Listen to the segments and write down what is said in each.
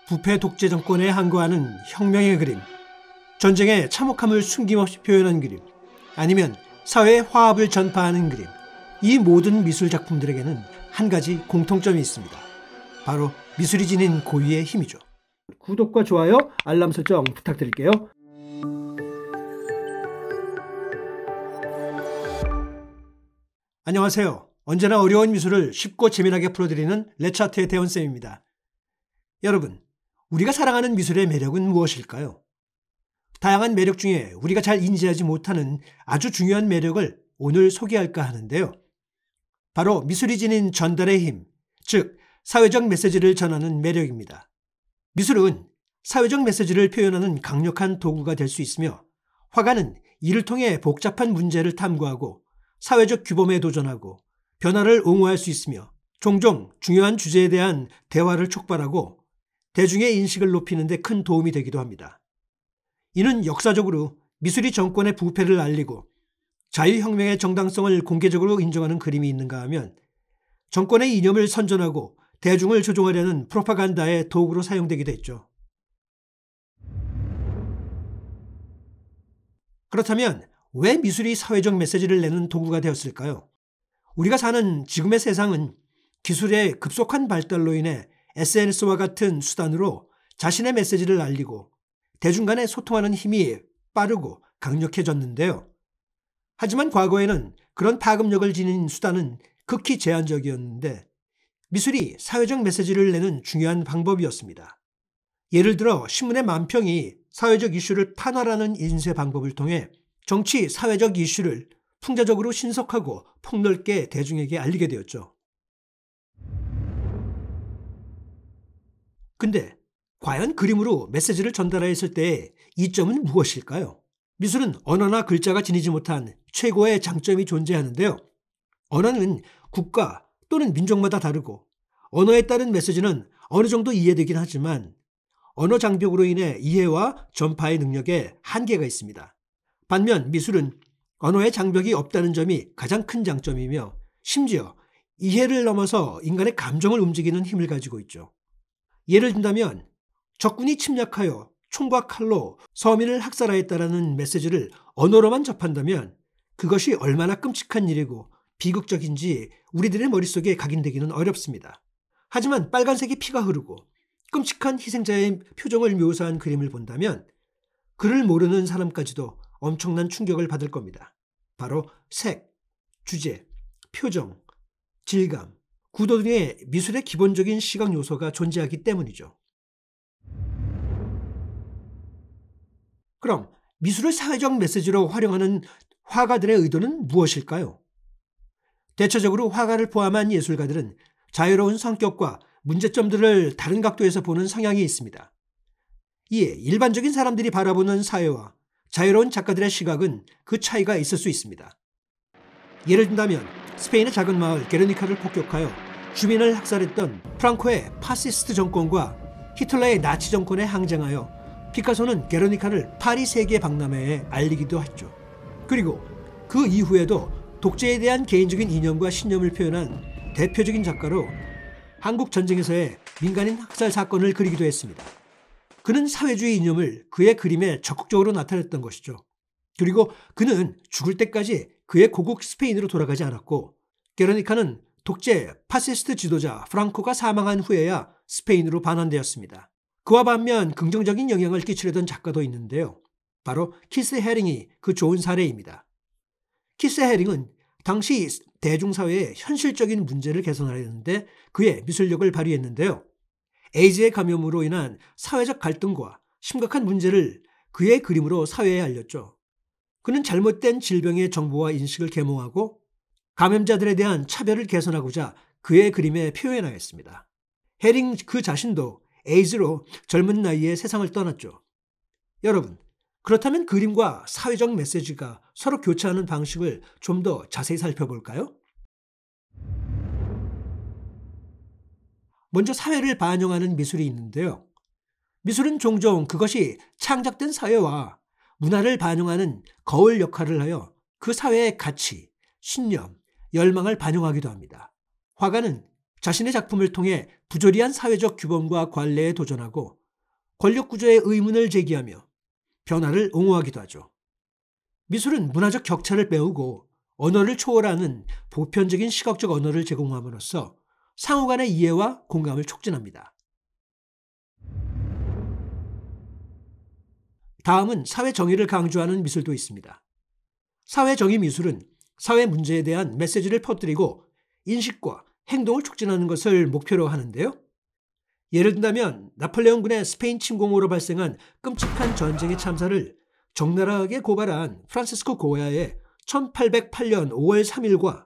부패 독재 정권에 항거하는 혁명의 그림, 전쟁의 참혹함을 숨김없이 표현한 그림, 아니면 사회의 화합을 전파하는 그림, 이 모든 미술 작품들에게는 한 가지 공통점이 있습니다. 바로 미술이 지닌 고유의 힘이죠. 구독과 좋아요, 알람 설정 부탁드릴게요. 안녕하세요. 언제나 어려운 미술을 쉽고 재미나게 풀어드리는 레차트의 대원쌤입니다. 여러분, 우리가 사랑하는 미술의 매력은 무엇일까요? 다양한 매력 중에 우리가 잘 인지하지 못하는 아주 중요한 매력을 오늘 소개할까 하는데요. 바로 미술이 지닌 전달의 힘, 즉 사회적 메시지를 전하는 매력입니다. 미술은 사회적 메시지를 표현하는 강력한 도구가 될 수 있으며, 화가는 이를 통해 복잡한 문제를 탐구하고 사회적 규범에 도전하고 변화를 옹호할 수 있으며, 종종 중요한 주제에 대한 대화를 촉발하고 대중의 인식을 높이는 데 큰 도움이 되기도 합니다. 이는 역사적으로 미술이 정권의 부패를 알리고 자유혁명의 정당성을 공개적으로 인정하는 그림이 있는가 하면 정권의 이념을 선전하고 대중을 조종하려는 프로파간다의 도구로 사용되기도 했죠. 그렇다면 왜 미술이 사회적 메시지를 내는 도구가 되었을까요? 우리가 사는 지금의 세상은 기술의 급속한 발달로 인해 SNS와 같은 수단으로 자신의 메시지를 알리고 대중 간에 소통하는 힘이 빠르고 강력해졌는데요. 하지만 과거에는 그런 파급력을 지닌 수단은 극히 제한적이었는데 미술이 사회적 메시지를 내는 중요한 방법이었습니다. 예를 들어 신문의 만평이 사회적 이슈를 판화라는 인쇄 방법을 통해 정치, 사회적 이슈를 풍자적으로 신속하고 폭넓게 대중에게 알리게 되었죠. 근데 과연 그림으로 메시지를 전달했을 때의 이점은 무엇일까요? 미술은 언어나 글자가 지니지 못한 최고의 장점이 존재하는데요. 언어는 국가 또는 민족마다 다르고 언어에 따른 메시지는 어느 정도 이해되긴 하지만 언어 장벽으로 인해 이해와 전파의 능력에 한계가 있습니다. 반면 미술은 언어의 장벽이 없다는 점이 가장 큰 장점이며, 심지어 이해를 넘어서 인간의 감정을 움직이는 힘을 가지고 있죠. 예를 든다면 적군이 침략하여 총과 칼로 서민을 학살하였다라는 메시지를 언어로만 접한다면 그것이 얼마나 끔찍한 일이고 비극적인지 우리들의 머릿속에 각인되기는 어렵습니다. 하지만 빨간색의 피가 흐르고 끔찍한 희생자의 표정을 묘사한 그림을 본다면 그를 모르는 사람까지도 엄청난 충격을 받을 겁니다. 바로 색, 주제, 표정, 질감, 구도 등의 미술의 기본적인 시각 요소가 존재하기 때문이죠. 그럼 미술을 사회적 메시지로 활용하는 화가들의 의도는 무엇일까요? 대체적으로 화가를 포함한 예술가들은 자유로운 성격과 문제점들을 다른 각도에서 보는 성향이 있습니다. 이에 일반적인 사람들이 바라보는 사회와 자유로운 작가들의 시각은 그 차이가 있을 수 있습니다. 예를 든다면 스페인의 작은 마을 게르니카를 폭격하여 주민을 학살했던 프랑코의 파시스트 정권과 히틀러의 나치 정권에 항쟁하여 피카소는 게르니카를 파리 세계 박람회에 알리기도 했죠. 그리고 그 이후에도 독재에 대한 개인적인 이념과 신념을 표현한 대표적인 작가로 한국 전쟁에서의 민간인 학살 사건을 그리기도 했습니다. 그는 사회주의 이념을 그의 그림에 적극적으로 나타냈던 것이죠. 그리고 그는 죽을 때까지 그의 고국 스페인으로 돌아가지 않았고, 게르니카는 독재 파시스트 지도자 프랑코가 사망한 후에야 스페인으로 반환되었습니다. 그와 반면 긍정적인 영향을 끼치려던 작가도 있는데요. 바로 키스 헤링이 그 좋은 사례입니다. 키스 헤링은 당시 대중사회의 현실적인 문제를 개선하려는데 그의 미술력을 발휘했는데요. 에이즈의 감염으로 인한 사회적 갈등과 심각한 문제를 그의 그림으로 사회에 알렸죠. 그는 잘못된 질병의 정보와 인식을 계몽하고 감염자들에 대한 차별을 개선하고자 그의 그림에 표현하였습니다. 헤링 그 자신도 에이즈로 젊은 나이에 세상을 떠났죠. 여러분, 그렇다면 그림과 사회적 메시지가 서로 교차하는 방식을 좀 더 자세히 살펴볼까요? 먼저 사회를 반영하는 미술이 있는데요. 미술은 종종 그것이 창작된 사회와 문화를 반영하는 거울 역할을 하여 그 사회의 가치, 신념, 열망을 반영하기도 합니다. 화가는 자신의 작품을 통해 부조리한 사회적 규범과 관례에 도전하고 권력 구조의 의문을 제기하며 변화를 옹호하기도 하죠. 미술은 문화적 격차를 메우고 언어를 초월하는 보편적인 시각적 언어를 제공함으로써 상호 간의 이해와 공감을 촉진합니다. 다음은 사회 정의를 강조하는 미술도 있습니다. 사회 정의 미술은 사회 문제에 대한 메시지를 퍼뜨리고 인식과 행동을 촉진하는 것을 목표로 하는데요. 예를 든다면 나폴레옹군의 스페인 침공으로 발생한 끔찍한 전쟁의 참사를 적나라하게 고발한 프란시스코 고야의 1808년 5월 3일과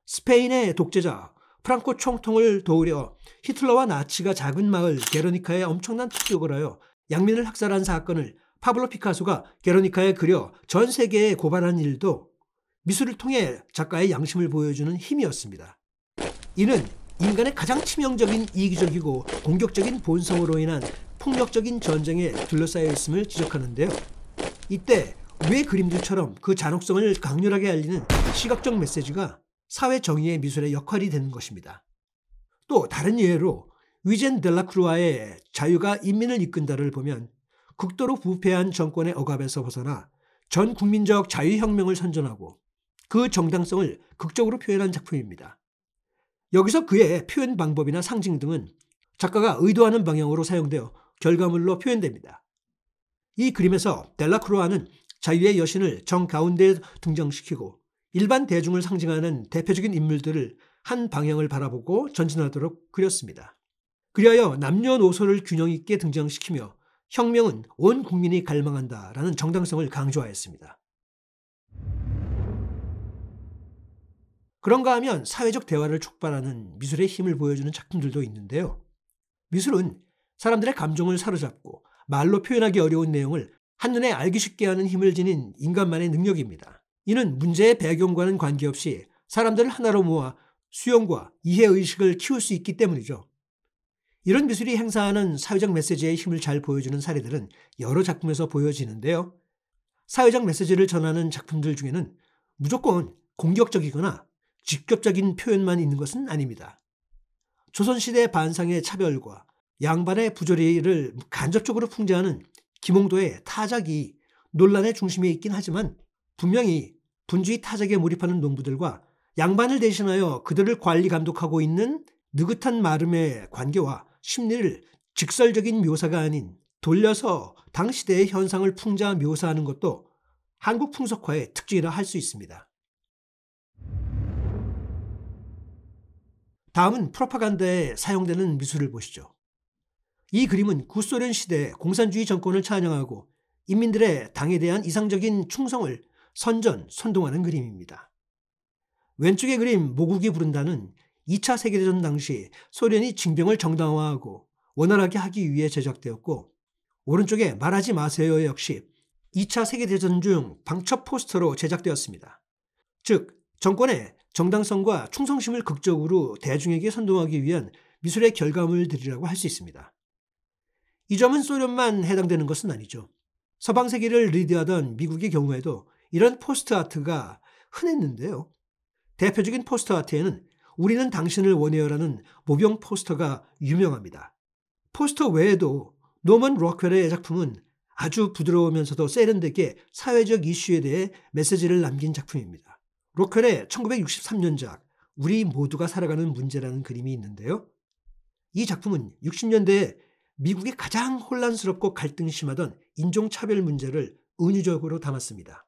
스페인의 독재자 프랑코 총통을 도우려 히틀러와 나치가 작은 마을 게르니카에 엄청난 폭격을 하여 양민을 학살한 사건을 파블로 피카소가 게르니카에 그려 전 세계에 고발한 일도 미술을 통해 작가의 양심을 보여주는 힘이었습니다. 이는 인간의 가장 치명적인 이기적이고 공격적인 본성으로 인한 폭력적인 전쟁에 둘러싸여 있음을 지적하는데요. 이때 왜 그림들처럼 그 잔혹성을 강렬하게 알리는 시각적 메시지가 사회 정의의 미술의 역할이 되는 것입니다. 또 다른 예로 위젠 델라크루아의 자유가 인민을 이끈다를 보면 극도로 부패한 정권의 억압에서 벗어나 전 국민적 자유혁명을 선전하고 그 정당성을 극적으로 표현한 작품입니다. 여기서 그의 표현 방법이나 상징 등은 작가가 의도하는 방향으로 사용되어 결과물로 표현됩니다. 이 그림에서 델라크루아는 자유의 여신을 정 가운데에 등장시키고 일반 대중을 상징하는 대표적인 인물들을 한 방향을 바라보고 전진하도록 그렸습니다. 그리하여 남녀노소를 균형 있게 등장시키며 혁명은 온 국민이 갈망한다라는 정당성을 강조하였습니다. 그런가 하면 사회적 대화를 촉발하는 미술의 힘을 보여주는 작품들도 있는데요. 미술은 사람들의 감정을 사로잡고 말로 표현하기 어려운 내용을 한눈에 알기 쉽게 하는 힘을 지닌 인간만의 능력입니다. 이는 문제의 배경과는 관계없이 사람들을 하나로 모아 수용과 이해의식을 키울 수 있기 때문이죠. 이런 미술이 행사하는 사회적 메시지의 힘을 잘 보여주는 사례들은 여러 작품에서 보여지는데요. 사회적 메시지를 전하는 작품들 중에는 무조건 공격적이거나 직접적인 표현만 있는 것은 아닙니다. 조선시대 반상의 차별과 양반의 부조리를 간접적으로 풍자하는 김홍도의 타작이 논란의 중심에 있긴 하지만 분명히 분주히 타작에 몰입하는 농부들과 양반을 대신하여 그들을 관리 감독하고 있는 느긋한 마름의 관계와 심리를 직설적인 묘사가 아닌 돌려서 당시대의 현상을 풍자 묘사하는 것도 한국 풍속화의 특징이라 할 수 있습니다. 다음은 프로파간다에 사용되는 미술을 보시죠. 이 그림은 구소련 시대 공산주의 정권을 찬양하고 인민들의 당에 대한 이상적인 충성을 선동하는 그림입니다. 왼쪽의 그림 모국이 부른다는 2차 세계대전 당시 소련이 징병을 정당화하고 원활하게 하기 위해 제작되었고, 오른쪽에 말하지 마세요 역시 2차 세계대전 중 방첩 포스터로 제작되었습니다. 즉 정권의 정당성과 충성심을 극적으로 대중에게 선동하기 위한 미술의 결과물들이라고 할 수 있습니다. 이 점은 소련만 해당되는 것은 아니죠. 서방 세계를 리드하던 미국의 경우에도 이런 포스터 아트가 흔했는데요. 대표적인 포스터 아트에는 우리는 당신을 원해요라는 모병 포스터가 유명합니다. 포스터 외에도 노먼 로크웰의 작품은 아주 부드러우면서도 세련되게 사회적 이슈에 대해 메시지를 남긴 작품입니다. 로크웰의 1963년작 우리 모두가 살아가는 문제라는 그림이 있는데요. 이 작품은 60년대에 미국이 가장 혼란스럽고 갈등이 심하던 인종차별 문제를 은유적으로 담았습니다.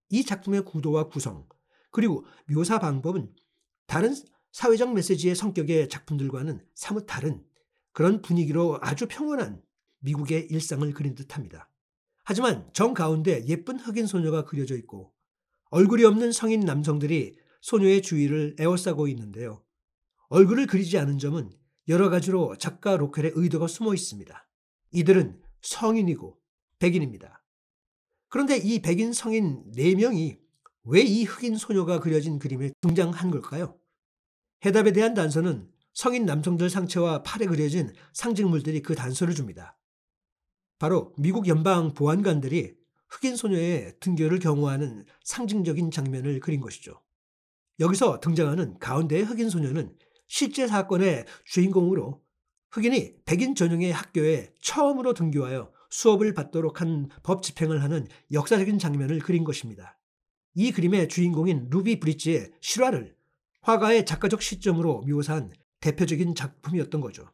이 작품의 구도와 구성, 그리고 묘사 방법은 다른 사회적 메시지의 성격의 작품들과는 사뭇 다른 그런 분위기로 아주 평온한 미국의 일상을 그린 듯합니다. 하지만 정 가운데 예쁜 흑인 소녀가 그려져 있고 얼굴이 없는 성인 남성들이 소녀의 주위를 에워싸고 있는데요. 얼굴을 그리지 않은 점은 여러 가지로 작가 로켈의 의도가 숨어 있습니다. 이들은 성인이고 백인입니다. 그런데 이 백인 성인 4명이 왜 이 흑인 소녀가 그려진 그림에 등장한 걸까요? 해답에 대한 단서는 성인 남성들 상체와 팔에 그려진 상징물들이 그 단서를 줍니다. 바로 미국 연방 보안관들이 흑인 소녀의 등교를 경호하는 상징적인 장면을 그린 것이죠. 여기서 등장하는 가운데의 흑인 소녀는 실제 사건의 주인공으로 흑인이 백인 전용의 학교에 처음으로 등교하여 수업을 받도록 한 법 집행을 하는 역사적인 장면을 그린 것입니다. 이 그림의 주인공인 루비 브릿지의 실화를 화가의 작가적 시점으로 묘사한 대표적인 작품이었던 거죠.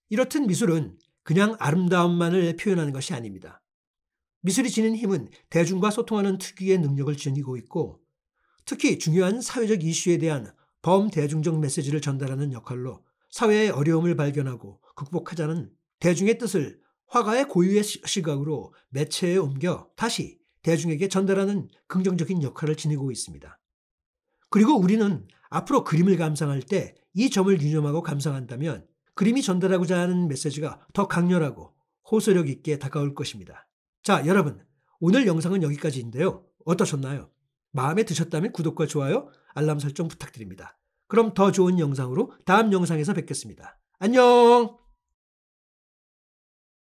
이렇듯 미술은 그냥 아름다움만을 표현하는 것이 아닙니다. 미술이 지닌 힘은 대중과 소통하는 특유의 능력을 지니고 있고, 특히 중요한 사회적 이슈에 대한 범대중적 메시지를 전달하는 역할로 사회의 어려움을 발견하고 극복하자는 대중의 뜻을 화가의 고유의 시각으로 매체에 옮겨 다시 대중에게 전달하는 긍정적인 역할을 지니고 있습니다. 그리고 우리는 앞으로 그림을 감상할 때 이 점을 유념하고 감상한다면 그림이 전달하고자 하는 메시지가 더 강렬하고 호소력 있게 다가올 것입니다. 자, 여러분, 오늘 영상은 여기까지인데요. 어떠셨나요? 마음에 드셨다면 구독과 좋아요, 알람 설정 부탁드립니다. 그럼 더 좋은 영상으로 다음 영상에서 뵙겠습니다. 안녕!